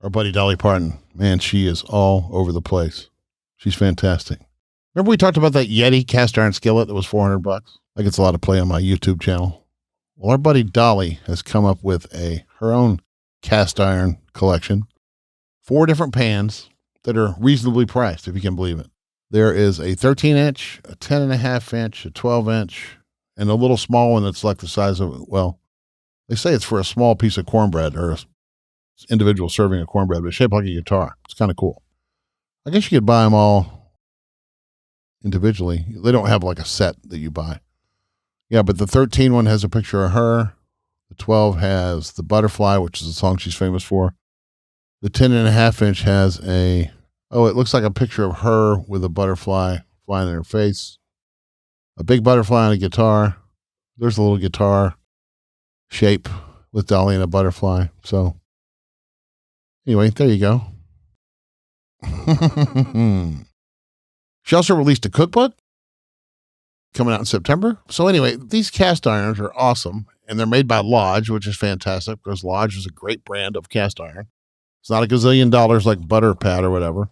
Our buddy Dolly Parton. Man, she is all over the place. She's fantastic. Remember we talked about that Yeti cast iron skillet that was $400? That gets a lot of play on my YouTube channel. Well, our buddy Dolly has come up with her own cast iron collection. 4 different pans that are reasonably priced, if you can believe it. There is a 13-inch, a 10.5-inch, a 12-inch, and a little small one that's like the size of, well, they say it's for a small piece of cornbread or an individual serving of cornbread, but it's shaped like a guitar. It's kind of cool. I guess you could buy them all individually. They don't have like a set that you buy. Yeah, but the 13 one has a picture of her. The 12 has the butterfly, which is a song she's famous for. The 10.5-inch has it looks like a picture of her with a butterfly flying in her face. A big butterfly on a guitar. There's a little guitar shape with Dolly and a butterfly. So anyway, there you go. She also released a cookbook coming out in September. So anyway, these cast irons are awesome, and they're made by Lodge, which is fantastic because Lodge is a great brand of cast iron. It's not a gazillion dollars like Butter Pad or whatever.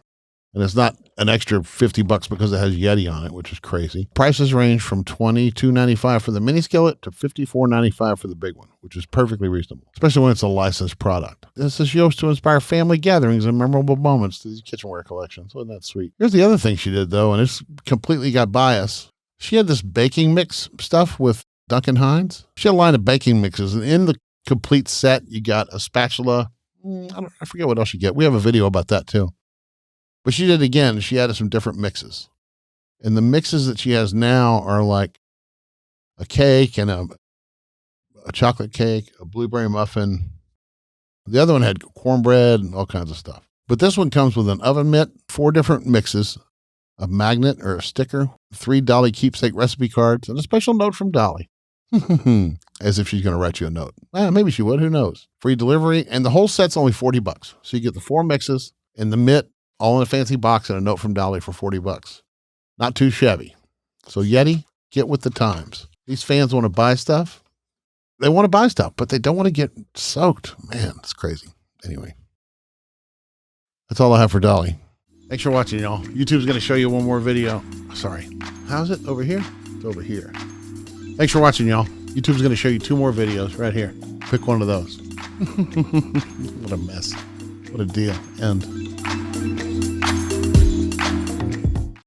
And it's not an extra $50 because it has Yeti on it, which is crazy. Prices range from $22.95 for the mini skillet to $54.95 for the big one, which is perfectly reasonable, especially when it's a licensed product. This is used to inspire family gatherings and memorable moments to these kitchenware collections. Wasn't that sweet? Here's the other thing she did, though, and it's completely got bias. She had this baking mix stuff with Duncan Hines. She had a line of baking mixes, and in the complete set, you got a spatula. I forget what else you get. We have a video about that, too. But she did again. She added some different mixes. And the mixes that she has now are like a cake and a chocolate cake, a blueberry muffin. The other one had cornbread and all kinds of stuff. But this one comes with an oven mitt, 4 different mixes, a magnet or a sticker, 3 Dolly keepsake recipe cards, and a special note from Dolly. As if she's going to write you a note. Well, maybe she would. Who knows? Free delivery. And the whole set's only $40. So you get the 4 mixes and the mitt, all in a fancy box, and a note from Dolly for $40. Not too shabby. So Yeti, get with the times. These fans want to buy stuff. They want to buy stuff, but they don't want to get soaked. Man, it's crazy. Anyway, that's all I have for Dolly. Thanks for watching, y'all. YouTube's going to show you one more video. Sorry. How's it? Over here? It's over here. Thanks for watching, y'all. YouTube's going to show you 2 more videos right here. Pick one of those. What a mess. What a deal. End.